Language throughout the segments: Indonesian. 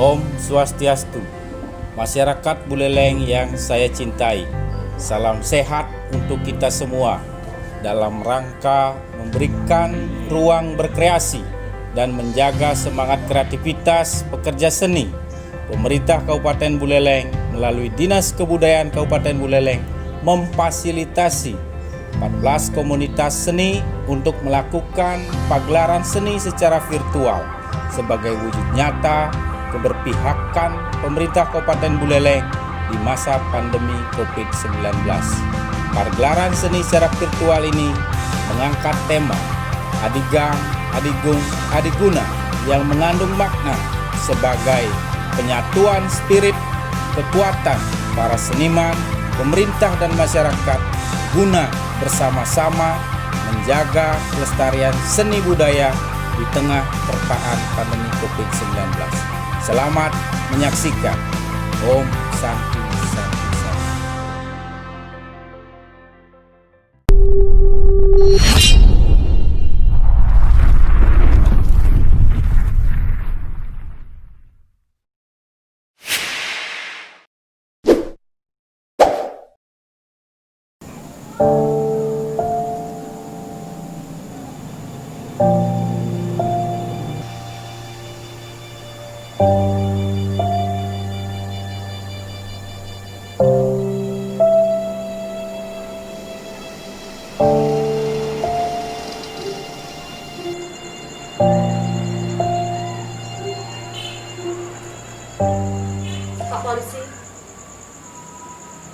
Om Swastiastu, masyarakat Buleleng yang saya cintai. Salam sehat untuk kita semua dalam rangka memberikan ruang berkreasi dan menjaga semangat kreativitas pekerja seni. Pemerintah Kabupaten Buleleng melalui Dinas Kebudayaan Kabupaten Buleleng memfasilitasi 14 komunitas seni untuk melakukan pagelaran seni secara virtual sebagai wujud nyata keberpihakan pemerintah Kabupaten Buleleng di masa pandemi COVID-19. Pagelaran seni secara virtual ini mengangkat tema Adigang, Adigung, Adiguna yang mengandung makna sebagai penyatuan spirit kekuatan para seniman, pemerintah dan masyarakat guna bersama-sama menjaga kelestarian seni budaya di tengah terpaan pandemi COVID-19. Selamat menyaksikan. Om Santi Santi Santi. Pak polisi,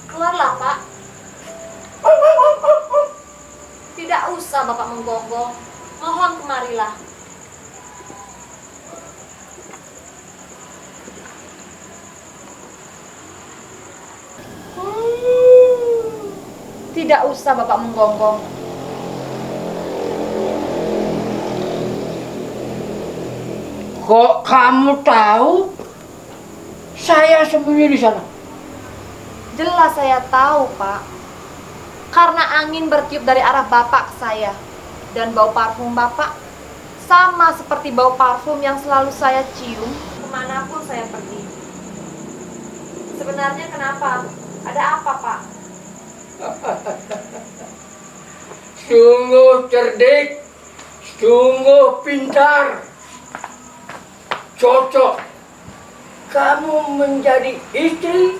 keluarlah Pak. Tidak usah Bapak menggonggong, mohon kemarilah. Tidak usah Bapak menggonggong. Kok kamu tahu saya sembunyi di sana? Jelas saya tahu Pak, karena angin bertiup dari arah Bapak ke saya. Dan bau parfum Bapak sama seperti bau parfum yang selalu saya cium kemanapun saya pergi. Sebenarnya kenapa? Ada apa Pak? Sungguh cerdik, sungguh pintar, cocok kamu menjadi istri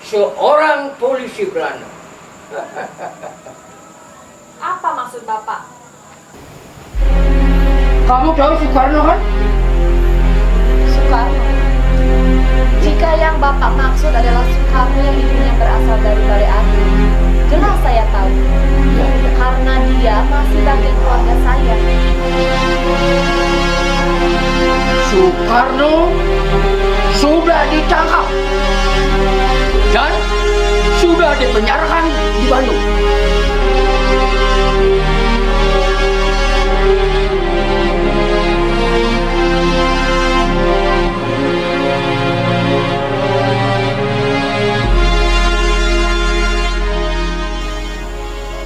seorang polisi Belanda. Apa maksud Bapak? Kamu tahu Soekarno kan? Soekarno? Jika yang Bapak maksud adalah Soekarno yang ibunya berasal dari Balai Agung, jelas saya tahu. Karena dia masih bagian keluarga saya. Soekarno sudah ditangkap dan sudah dipenjarakan di Bandung.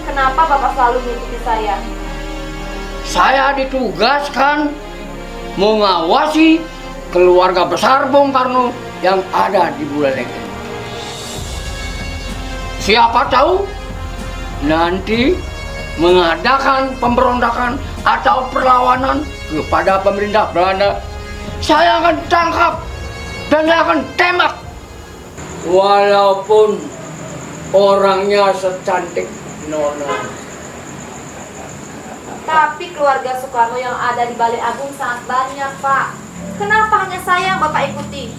Kenapa Bapak selalu mengikuti saya? Saya ditugaskan mengawasi keluarga besar Bung Karno yang ada di Buleleng. Siapa tahu nanti mengadakan pemberontakan atau perlawanan kepada pemerintah Belanda, saya akan tangkap dan saya akan tembak. Walaupun orangnya secantik Nona. Tapi keluarga Soekarno yang ada di Balai Agung sangat banyak Pak. Kenapa hanya saya yang Bapak ikuti?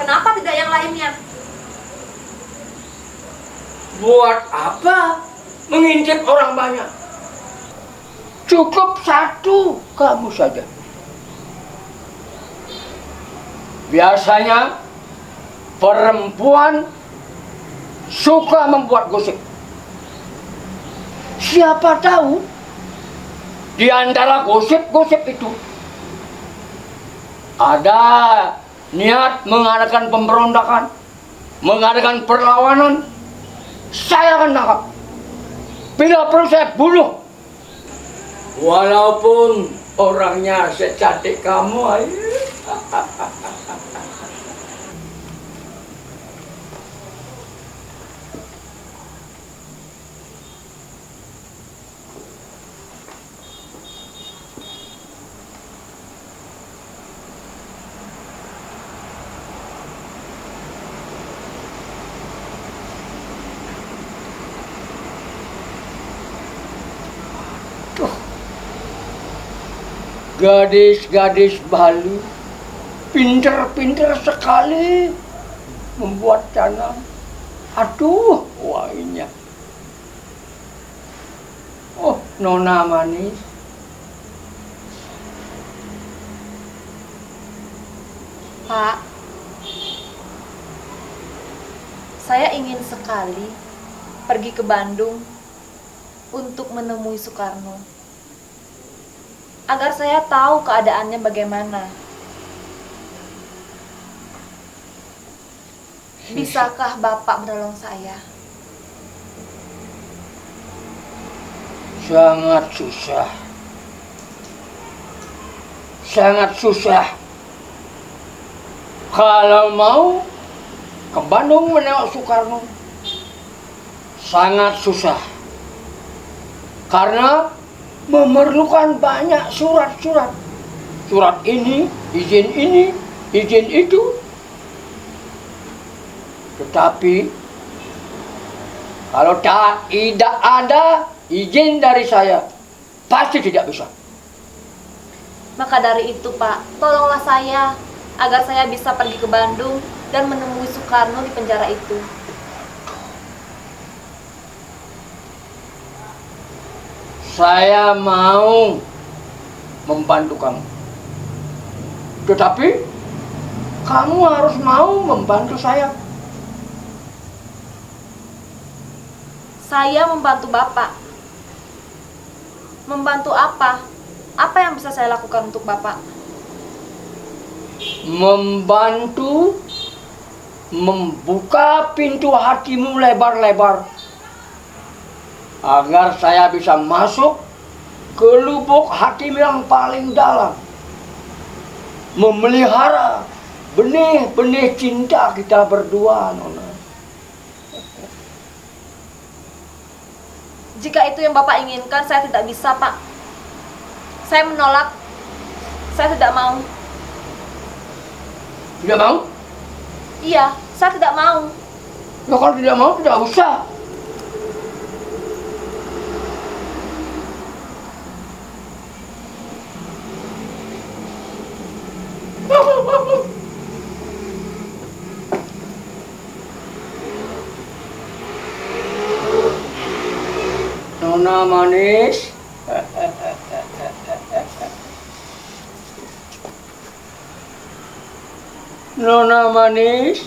Kenapa tidak yang lainnya? Buat apa mengintip orang banyak? Cukup satu kamu saja. Biasanya perempuan suka membuat gosip. Siapa tahu di antara gosip-gosip itu ada niat mengadakan pemberontakan, mengadakan perlawanan. Saya akan tangkap. Bila perlu saya bunuh. Walaupun orangnya secantik kamu, ayo. gadis-gadis Bali pinter-pinter sekali membuat canang. Aduh, wainya. Oh, Nona manis. Pak, saya ingin sekali pergi ke Bandung untuk menemui Soekarno, agar saya tahu keadaannya bagaimana. Bisakah Bapak menolong saya? Sangat susah. Sangat susah. Kalau mau ke Bandung menengok Soekarno, sangat susah. Karena memerlukan banyak surat-surat. Surat ini, izin itu. Tetapi kalau tidak ada izin dari saya, pasti tidak bisa. Maka dari itu, Pak, tolonglah saya agar saya bisa pergi ke Bandung dan menemui Soekarno di penjara itu. Saya mau membantu kamu. Tetapi kamu harus mau membantu saya. Saya membantu Bapak. Membantu apa? Apa yang bisa saya lakukan untuk Bapak? Membantu membuka pintu hatimu lebar-lebar agar saya bisa masuk ke lubuk hatimu yang paling dalam, memelihara benih-benih cinta kita berdua, Nona. Jika itu yang Bapak inginkan, saya tidak bisa, Pak. Saya menolak. Saya tidak mau. Tidak mau? Iya, saya tidak mau. Ya kalau tidak mau, tidak usah. Nona manis. Nona manis,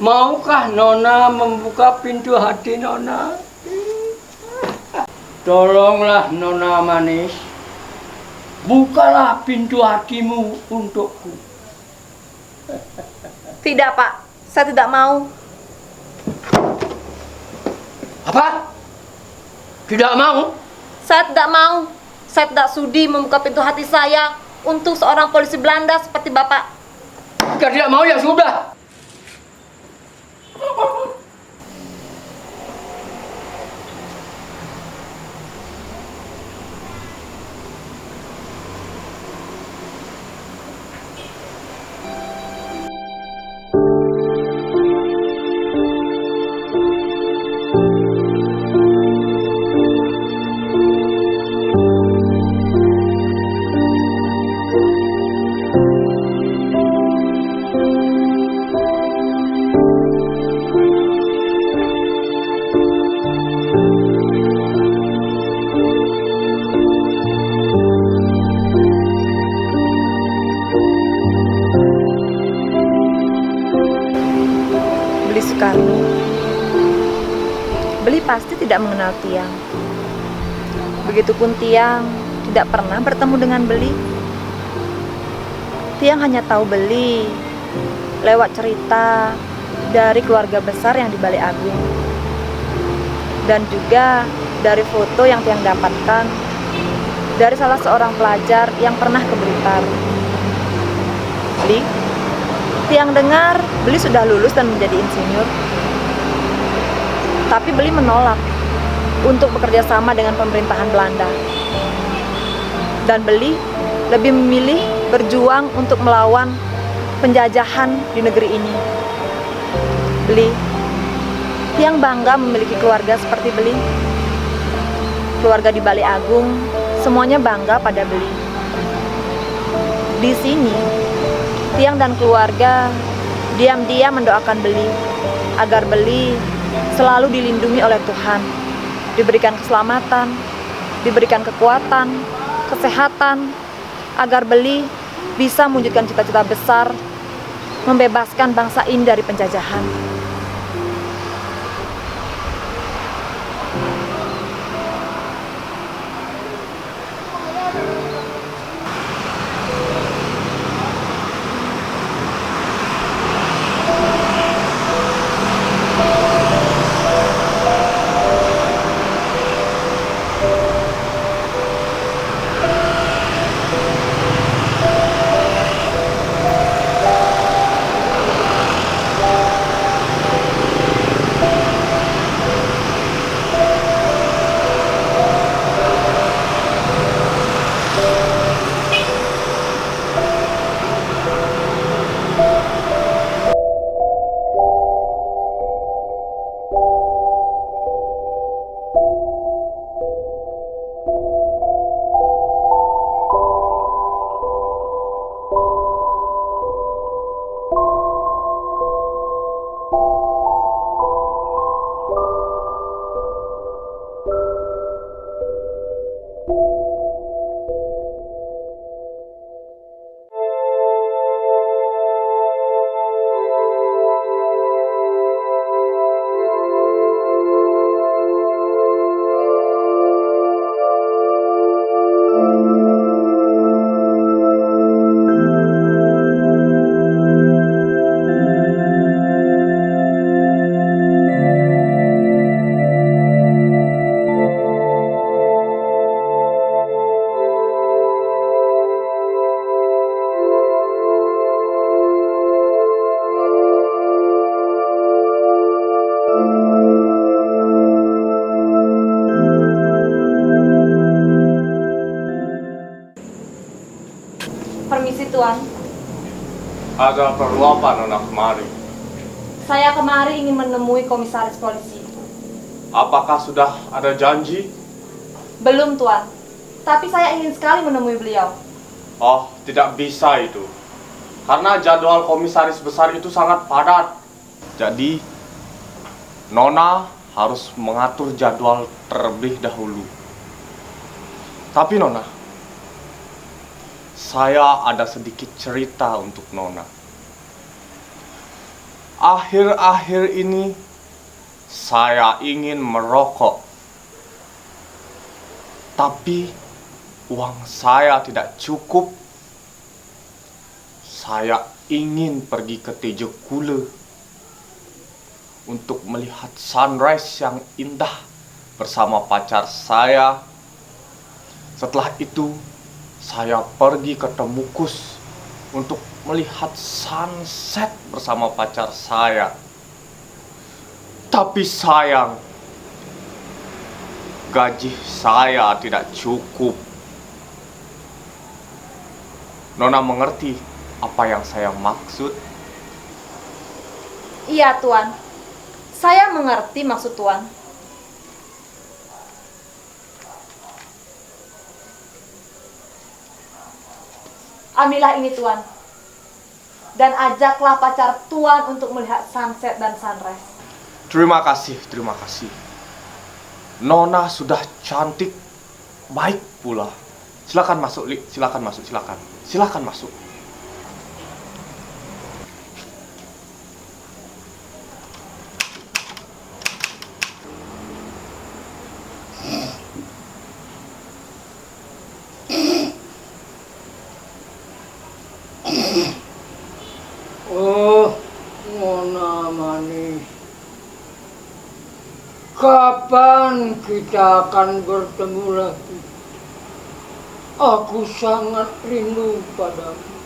maukah Nona membuka pintu hati Nona? Tolonglah Nona manis, bukalah pintu hatimu untukku. Tidak, Pak. Saya tidak mau. Apa? Tidak mau? Saya tidak mau. Saya tidak sudi membuka pintu hati saya untuk seorang polisi Belanda seperti Bapak. Jika tidak mau ya sudah. Soekarno. Beli pasti tidak mengenal Tiang. Begitupun Tiang tidak pernah bertemu dengan Beli. Tiang hanya tahu Beli lewat cerita dari keluarga besar yang di Balai Agung, dan juga dari foto yang Tiang dapatkan dari salah seorang pelajar yang pernah ke Blitar. Beli, Tiang dengar Beli sudah lulus dan menjadi insinyur. Tapi Beli menolak untuk bekerja sama dengan pemerintahan Belanda. Dan Beli lebih memilih berjuang untuk melawan penjajahan di negeri ini. Beli, Tiang bangga memiliki keluarga seperti Beli. Keluarga di Balai Agung semuanya bangga pada Beli. Di sini, Tiang dan keluarga diam-diam mendoakan Beli agar Beli selalu dilindungi oleh Tuhan, diberikan keselamatan, diberikan kekuatan, kesehatan, agar Beli bisa mewujudkan cita-cita besar, membebaskan bangsa ini dari penjajahan. Permisi Tuan, Ada perlu apa Nona kemari? saya kemari ingin menemui komisaris polisi. Apakah sudah ada janji? Belum Tuan, tapi saya ingin sekali menemui beliau. Oh, tidak bisa itu. Karena jadwal komisaris besar itu sangat padat. Jadi, Nona harus mengatur jadwal terlebih dahulu. Tapi Nona, saya ada sedikit cerita untuk Nona. Akhir-akhir ini, saya ingin merokok. Tapi, uang saya tidak cukup. Saya ingin pergi ke Tejo Kule untuk melihat sunrise yang indah bersama pacar saya. Setelah itu, saya pergi ke Temukus untuk melihat sunset bersama pacar saya. Tapi sayang, gaji saya tidak cukup. Nona mengerti apa yang saya maksud? Iya Tuan, saya mengerti maksud Tuan. Ambillah ini Tuan, dan ajaklah pacar Tuan untuk melihat sunset dan sunrise. Terima kasih, terima kasih. Nona sudah cantik, baik pula. Silakan masuk, Li. Silakan masuk, silakan. Silakan masuk. Oh, Nona manis. Kapan kita akan bertemu lagi? Aku sangat rindu padamu.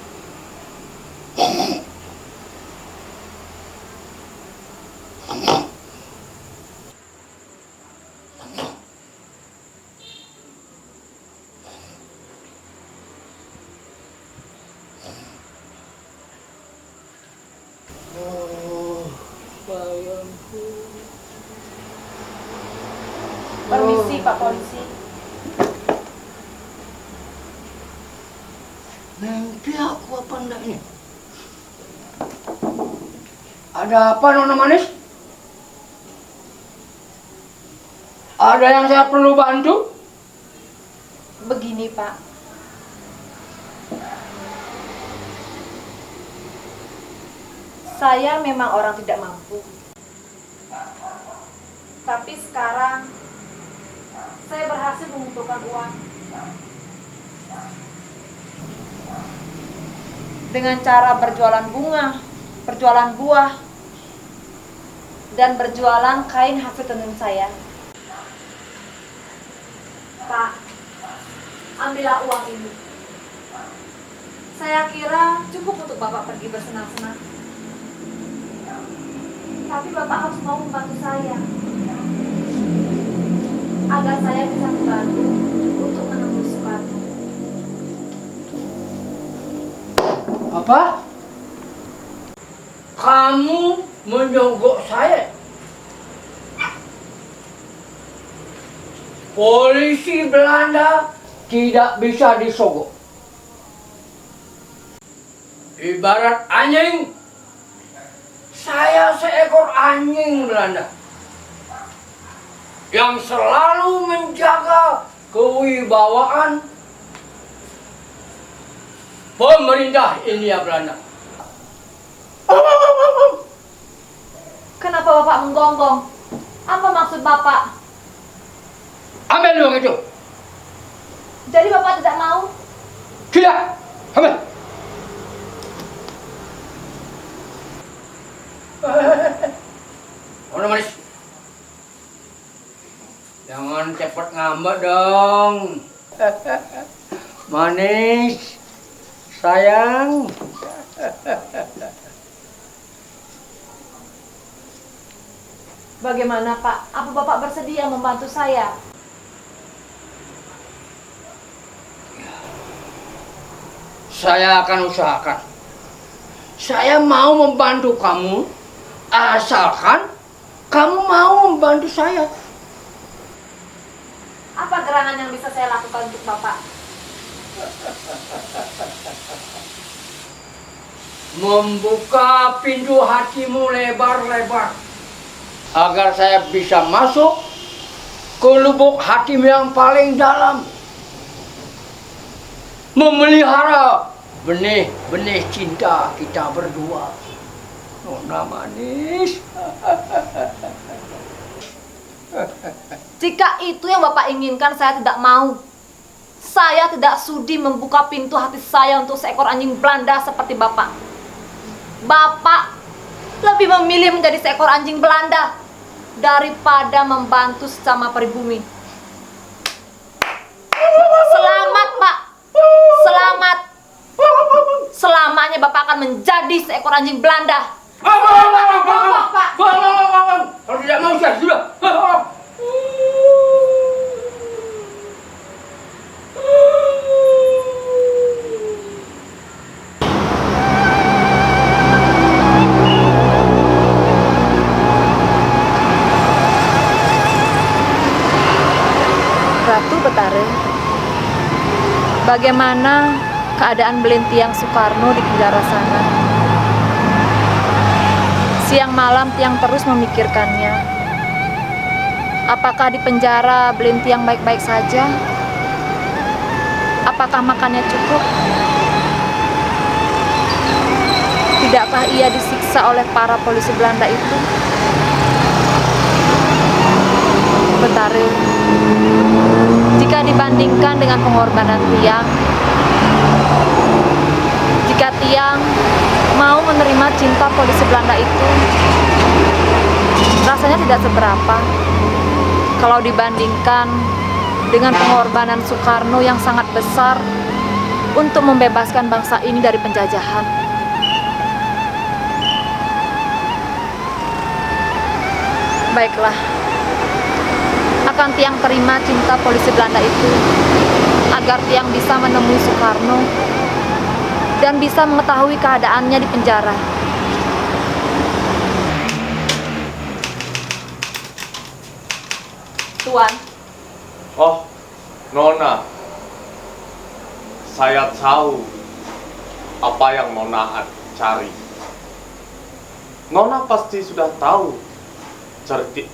Oh, sayangku. Permisi Pak Polisi. Mimpi aku apa enggak ini? Ada apa Nona Manis? Ada yang saya perlu bantu? Begini, Pak. Saya memang orang tidak mampu. Tapi sekarang saya berhasil mengumpulkan uang. Dengan cara berjualan bunga, berjualan buah, dan berjualan kain hasil tenun saya. Pak, ambillah uang ini. Saya kira cukup untuk Bapak pergi bersenang-senang. Tapi Bapak harus mau membantu saya, agar saya bisa membantu untuk menembus Soekarno. Apa? Kamu menyogok saya? Polisi Belanda tidak bisa disogok. Ibarat anjing, saya seekor anjing Belanda yang selalu menjaga kewibawaan pemerintah Hindia Belanda. Kenapa Bapak menggonggong? Apa maksud Bapak? Ambil uang itu. Jadi Bapak tidak mau? Tidak. Ambil. Nona Manis, jangan cepat ngambek dong. Manis, sayang. Bagaimana Pak? Apa Bapak bersedia membantu saya? Saya akan usahakan. Saya mau membantu kamu, asalkan kamu mau membantu saya. Apa gerangan yang bisa saya lakukan untuk Bapak? Membuka pintu hatimu lebar-lebar, agar saya bisa masuk ke lubuk hatimu yang paling dalam, memelihara benih-benih cinta kita berdua. Nona Manis. Jika itu yang Bapak inginkan, saya tidak mau. Saya tidak sudi membuka pintu hati saya untuk seekor anjing Belanda seperti Bapak. Bapak lebih memilih menjadi seekor anjing Belanda daripada membantu sesama pribumi. Selamat, Pak. Selamat. Selamanya Bapak akan menjadi seekor anjing Belanda. Pak. Kalau tidak mau saya sudah. Ratu Betare, bagaimana keadaan Belintiang Soekarno di penjara sana? Siang malam Tiang terus memikirkannya. Apakah di penjara Belintiang baik-baik saja? Apakah makannya cukup? Tidakkah ia disiksa oleh para polisi Belanda itu? Betare, jika dibandingkan dengan pengorbanan Tiang, jika Tiang mau menerima cinta polisi Belanda itu, rasanya tidak seberapa kalau dibandingkan dengan pengorbanan Soekarno yang sangat besar untuk membebaskan bangsa ini dari penjajahan. Baiklah, akan Tiang terima cinta polisi Belanda itu agar Tiang bisa menemui Soekarno dan bisa mengetahui keadaannya di penjara. Tuan, Oh, Nona. Saya tahu apa yang Nona cari. Nona pasti sudah tahu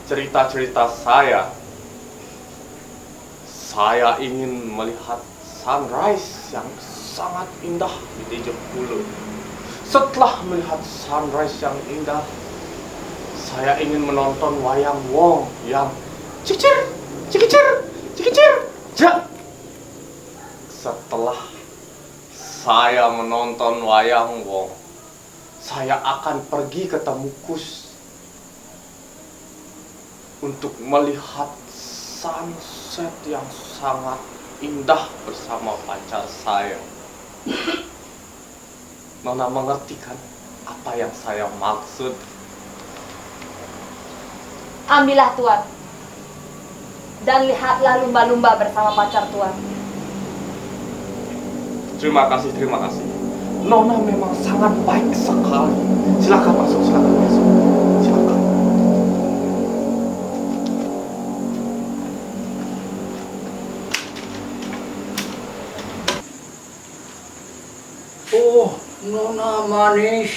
cerita-cerita saya. Saya ingin melihat sunrise yang sangat indah di Jepulu. Setelah melihat sunrise yang indah, saya ingin menonton wayang wong yang cikicir, cikicir, cikicir, jak. Setelah saya menonton wayang wong, saya akan pergi ke Temukus untuk melihat sunset yang sangat indah bersama pacar saya. Nona mengerti kan apa yang saya maksud? Ambillah Tuan. Dan lihatlah lumba-lumba bersama pacar Tuan. Terima kasih, terima kasih. Nona memang sangat baik sekali. Silakan masuk, silakan masuk. Silakan. Oh, Nona manis.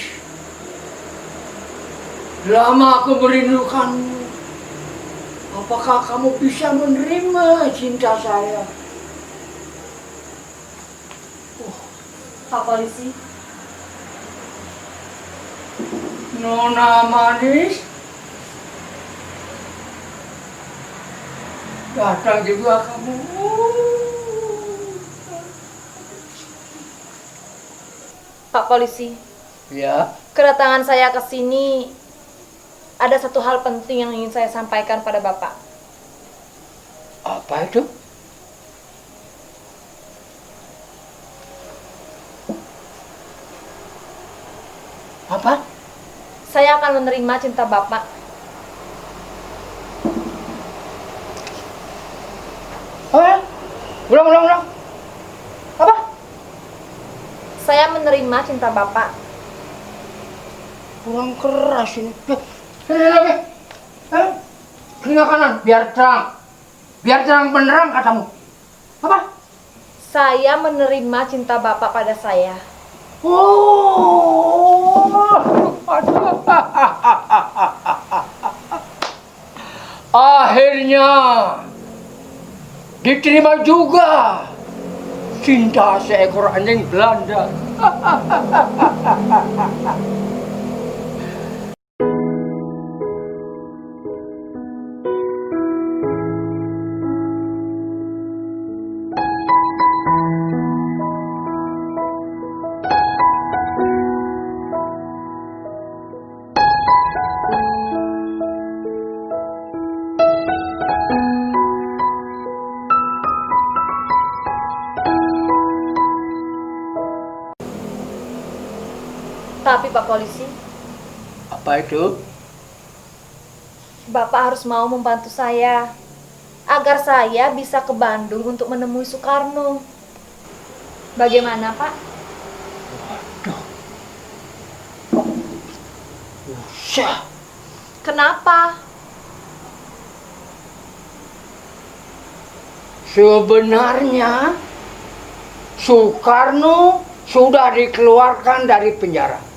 Lama aku merindukanmu. Apakah kamu bisa menerima cinta saya? Pak Polisi, Nona manis. Datang juga kamu. Pak Polisi, Ya, kedatangan saya ke sini ada satu hal penting yang ingin saya sampaikan pada Bapak. apa itu? Apa? Saya akan menerima cinta Bapak. Ulang. Apa? Saya menerima cinta Bapak. Kurang keras ini. Sini lagi. Telinga kanan, biar terang. Biar terang benerang katamu. Apa? Saya menerima cinta Bapak pada saya. Oh. Akhirnya diterima juga cinta seekor anjing Belanda. Tapi Pak Polisi, Apa itu? Bapak harus mau membantu saya agar saya bisa ke Bandung untuk menemui Soekarno. Bagaimana, Pak? Usah. Kenapa? Sebenarnya Soekarno sudah dikeluarkan dari penjara.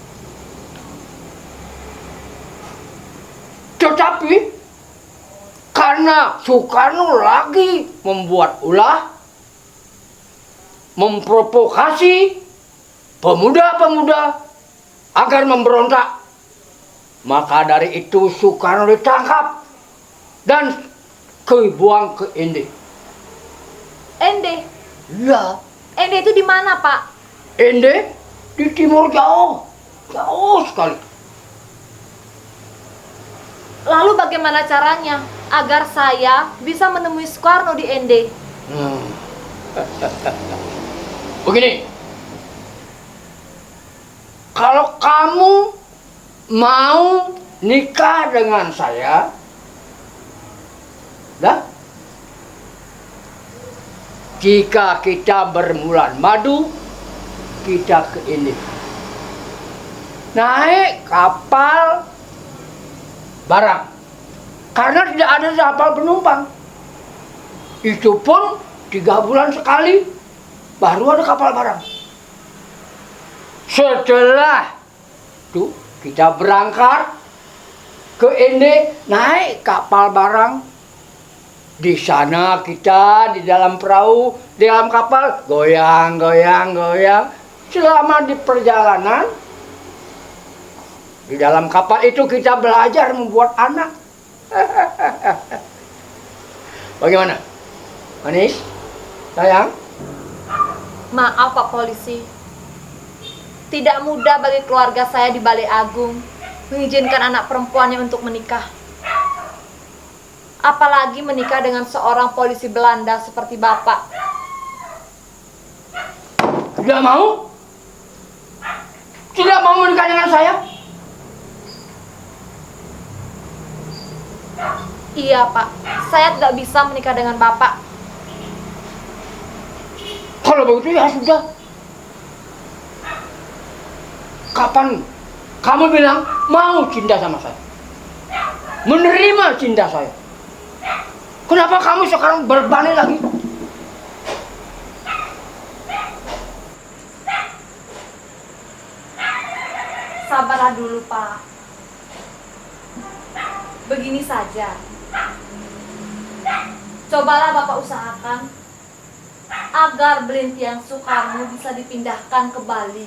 Tetapi karena Soekarno lagi membuat ulah, memprovokasi pemuda-pemuda agar memberontak, maka dari itu Soekarno ditangkap dan dibuang ke Ende. Ende. Ya, Ende itu di mana, Pak? Ende di timur jauh, jauh sekali. Lalu bagaimana caranya agar saya bisa menemui Soekarno di Ende? Begini, kalau kamu mau nikah dengan saya, dah, jika kita berbulan madu, kita ke ini, naik kapal barang, karena tidak ada kapal penumpang. Itu pun 3 bulan sekali baru ada kapal barang. Setelah tuh kita berangkat ke ini, naik kapal barang. Di sana kita di dalam perahu, di dalam kapal goyang. Selama di perjalanan di dalam kapal itu kita belajar membuat anak. Bagaimana? Manis? Sayang? Maaf Pak Polisi. Tidak mudah bagi keluarga saya di Balai Agung mengizinkan anak perempuannya untuk menikah. Apalagi menikah dengan seorang polisi Belanda seperti Bapak. Tidak mau? Tidak mau menikah dengan saya? Iya Pak, saya tidak bisa menikah dengan Bapak. Kalau begitu ya sudah. Kapan kamu bilang mau cinta sama saya? Menerima cinta saya? Kenapa kamu sekarang berbalik lagi? Sabarlah dulu Pak. Begini saja. Cobalah Bapak usahakan agar Belintiang Soekarno bisa dipindahkan ke Bali.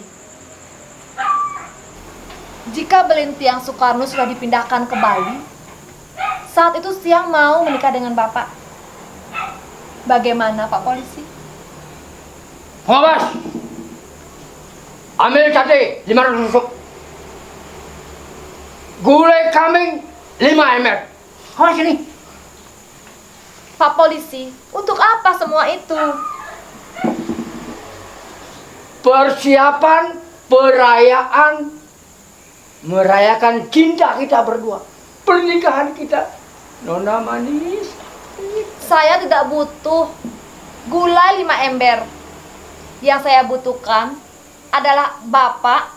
Jika Belintiang Soekarno sudah dipindahkan ke Bali, saat itu Siang mau menikah dengan Bapak. Bagaimana Pak Polisi? Pengawas, ambil sate 500 tusuk, gulai kambing 5 ember. Awas sini. Pak Polisi, untuk apa semua itu? Persiapan perayaan merayakan cinta kita berdua, pernikahan kita. Nona manis. Saya tidak butuh gula 5 ember. Yang saya butuhkan adalah Bapak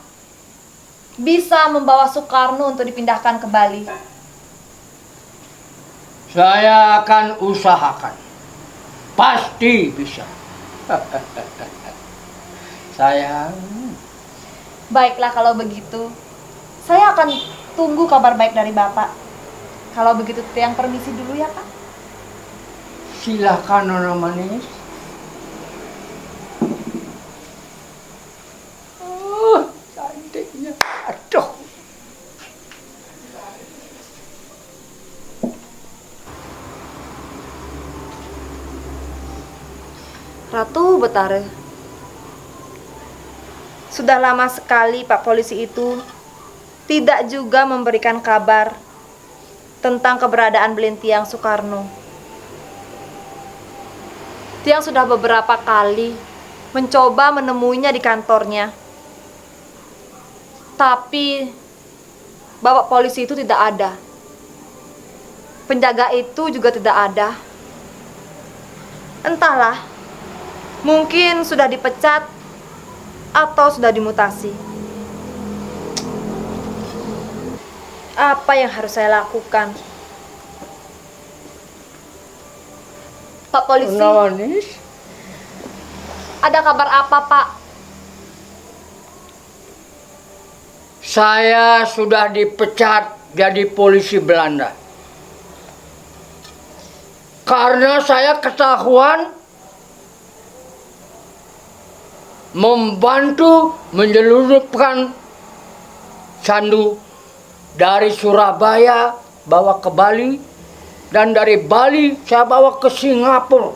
bisa membawa Soekarno untuk dipindahkan ke Bali. Saya akan usahakan. Pasti bisa. Sayang. Baiklah kalau begitu. Saya akan tunggu kabar baik dari Bapak. Kalau begitu Tiang permisi dulu ya Pak. Silakan Nona manis. Cantiknya. Aduh. Ratu Betara. Sudah lama sekali Pak Polisi itu tidak juga memberikan kabar tentang keberadaan Belintiang Soekarno. Tiang sudah beberapa kali mencoba menemuinya di kantornya. Tapi Bapak Polisi itu tidak ada. Penjaga itu juga tidak ada. Entahlah, mungkin sudah dipecat atau sudah dimutasi. Apa yang harus saya lakukan? Pak Polisi, Nona manis. ada kabar apa Pak? Saya sudah dipecat jadi polisi Belanda. Karena saya ketahuan membantu menyelundupkan candu dari Surabaya bawa ke Bali, dan dari Bali saya bawa ke Singapura.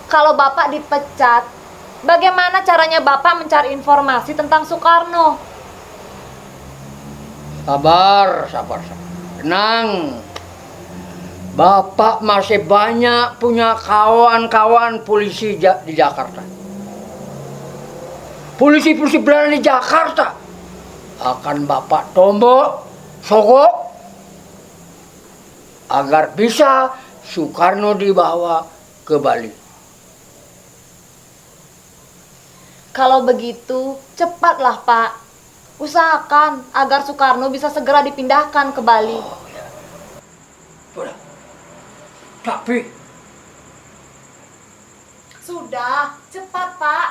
Kalau Bapak dipecat, bagaimana caranya Bapak mencari informasi tentang Soekarno? Sabar. Tenang. Bapak masih banyak punya kawan-kawan polisi di Jakarta. Polisi-polisi Belanda di Jakarta akan Bapak tombok, sogok, agar bisa Soekarno dibawa ke Bali. Kalau begitu, cepatlah Pak. Usahakan agar Soekarno bisa segera dipindahkan ke Bali. Sudah. Tapi Sudah, cepat Pak.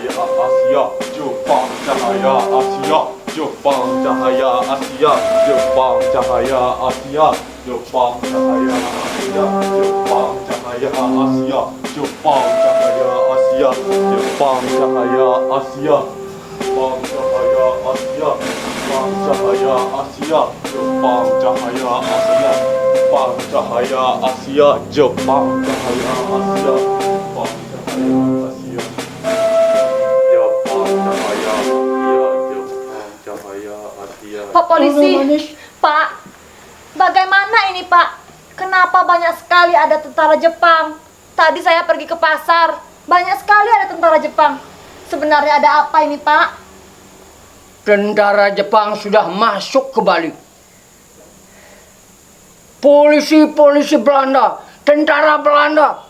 cahaya Asia, Jepang cahaya Asia, Jepang cahaya Asia, Jepang cahaya Asia, Jepang cahaya Asia, Jepang cahaya Asia, Jepang cahaya Asia, Jepang cahaya Asia, Jepang cahaya Asia, Jepang cahaya Asia, Jepang cahaya Asia, Jepang cahaya Asia, Jepang cahaya Asia, Jepang cahaya Asia, Jepang cahaya Asia, Jepang cahaya Asia. Pak polisi, Manis. Pak, bagaimana ini Pak? Kenapa banyak sekali ada tentara Jepang? Tadi saya pergi ke pasar, banyak sekali ada tentara Jepang. Sebenarnya ada apa ini Pak? Tentara Jepang sudah masuk ke Bali. Polisi-polisi Belanda, tentara Belanda,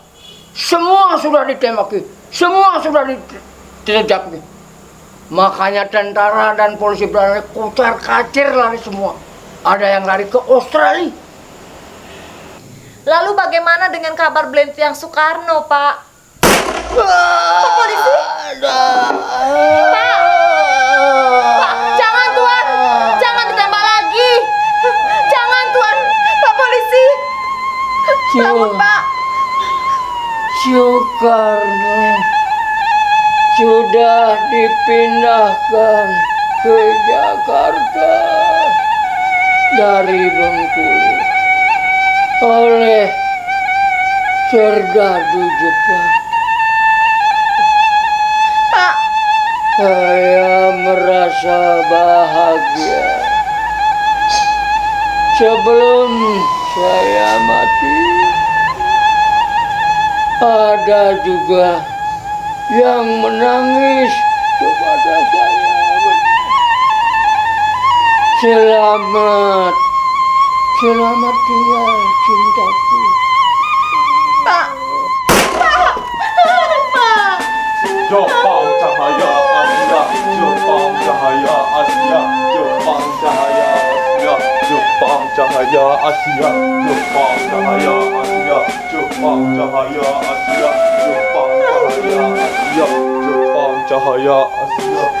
semua sudah ditembaki, semua sudah ditejaki. Makanya tentara dan polisi Belanda kucar kacir lari semua. Ada yang lari ke Australia. Lalu bagaimana dengan kabar Blentiang Soekarno Pak? Pak polisi? Pak! Pak, jangan Tuan! Jangan ditembak lagi! Jangan Tuan! Pak polisi! Bangun Pak! Soekarno sudah dipindahkan ke Jakarta dari Bengkulu oleh serdadu Jepang. Pak! Saya merasa bahagia. Sebelum saya mati, ada juga yang menangis kepada saya. Selamat, selamat tinggal cintaku. Pak! Pak! Pak! Jepang cahaya Asia, Jepang cahaya Asia, Jepang cahaya Asia, Jepang cahaya Asia, Jepang cahaya Asia, Jepang cahaya Asia, Jepang cahaya Asia, Jepang cahaya Asia.